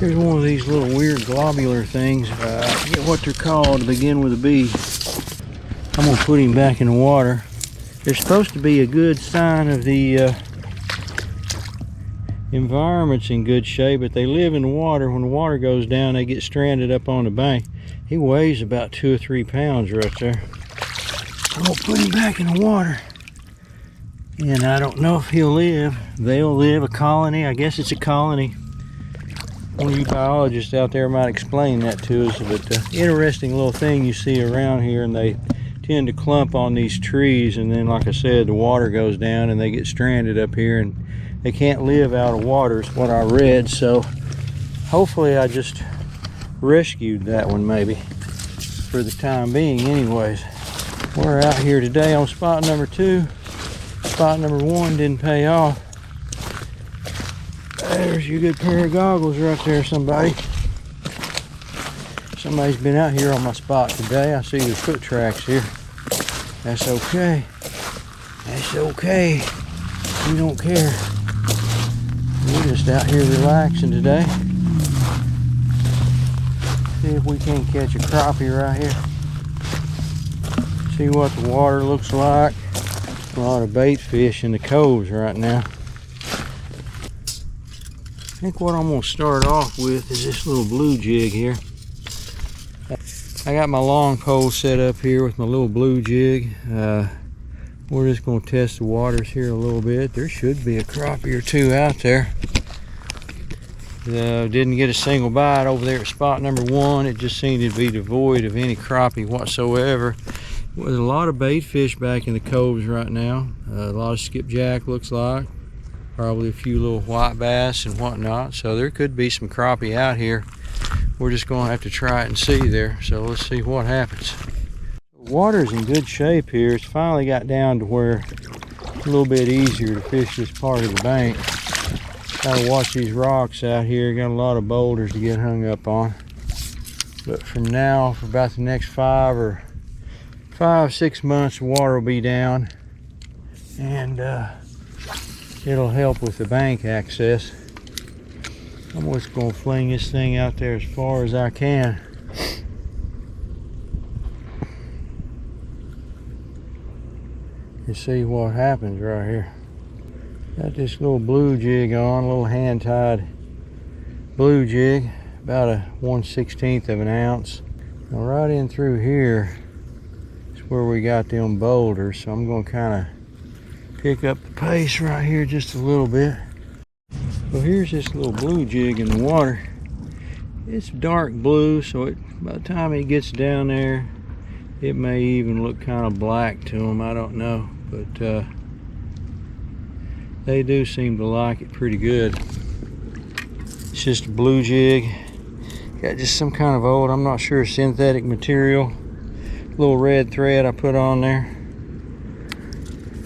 Here's one of these little weird globular things. I forget what they're called to begin with a B. I'm gonna put him back in the water. They're supposed to be a good sign of the environment's in good shape, but they live in the water. When the water goes down, they get stranded up on the bank. He weighs about 2 or 3 pounds right there. I'm gonna put him back in the water. And I don't know if he'll live. They'll live, a colony. I guess it's a colony. One of you biologists out there might explain that to us, but interesting little thing you see around here, and they tend to clump on these trees, and then like I said, the water goes down and they get stranded up here and they can't live out of water is what I read. So hopefully I just rescued that one, maybe for the time being. Anyways, we're out here today on spot number 2. Spot number 1 didn't pay off. There's your good pair of goggles right there, somebody. Somebody's been out here on my spot today. I see the foot tracks here. That's okay. That's okay. We don't care. We're just out here relaxing today. See if we can't catch a crappie right here. See what the water looks like. A lot of bait fish in the coves right now. I think what I'm going to start off with is this little blue jig here. I got my long pole set up here with my little blue jig. We're just going to test the waters here a little bit. There should be a crappie or 2 out there. Didn't get a single bite over there at spot number 1. It just seemed to be devoid of any crappie whatsoever. There's a lot of bait fish back in the coves right now. A lot of skipjack looks like. Probably a few little white bass and whatnot. So there could be some crappie out here. We're just going to have to try it and see there. So let's see what happens. The water's in good shape here. It's finally got down to where it's a little bit easier to fish this part of the bank. Gotta watch these rocks out here. Got a lot of boulders to get hung up on. But from now, for about the next 5 or 6 months, the water will be down. And it'll help with the bank access. I'm just going to fling this thing out there as far as I can. You see what happens right here. Got this little blue jig on, a little hand-tied blue jig, about a 1/16 of an ounce. Now right in through here is where we got them boulders, so I'm going to kind of pick up the pace right here just a little bit. So here's this little blue jig in the water. It's dark blue, so by the time it gets down there, it may even look kind of black to them. I don't know, but they do seem to like it pretty good. It's just a blue jig. Got just some kind of old, I'm not sure, synthetic material. Little red thread I put on there.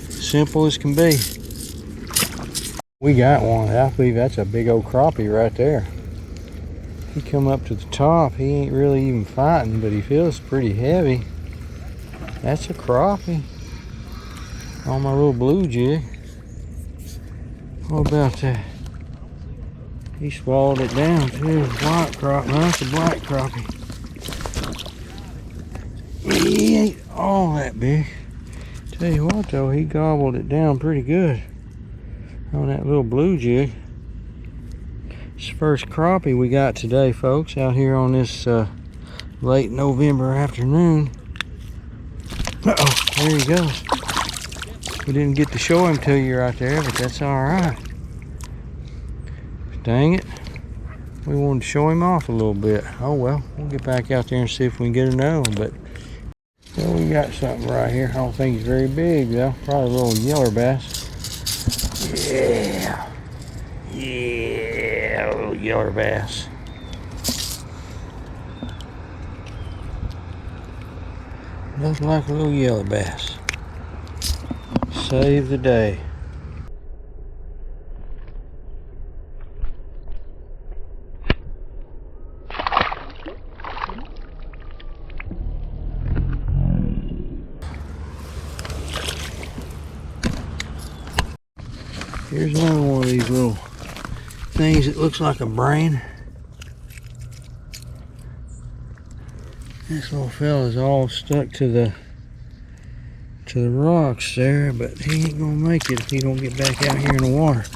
Simple as can be. We got one. I believe that's a big old crappie right there. He come up to the top. He ain't really even fighting, but he feels pretty heavy. That's a crappie on my little blue jig. What about that? He swallowed it down too. White crappie. No, that's a black crappie. He ain't all that big. Tell you what though, he gobbled it down pretty good on that little blue jig. It's the first crappie we got today, folks, out here on this late November afternoon. Uh-oh, there he goes. We didn't get to show him to you right there, but that's all right. Dang it. We wanted to show him off a little bit. Oh well, we'll get back out there and see if we can get another one, but well, we got something right here. I don't think it's very big though. Probably a little yeller bass. Yeah. Yeah, a little yeller bass. Looks like a little yellow bass. Save the day. Here's another one of these little things that looks like a brain. This little fella's all stuck to the rocks there, but he ain't gonna make it if he don't get back out here in the water.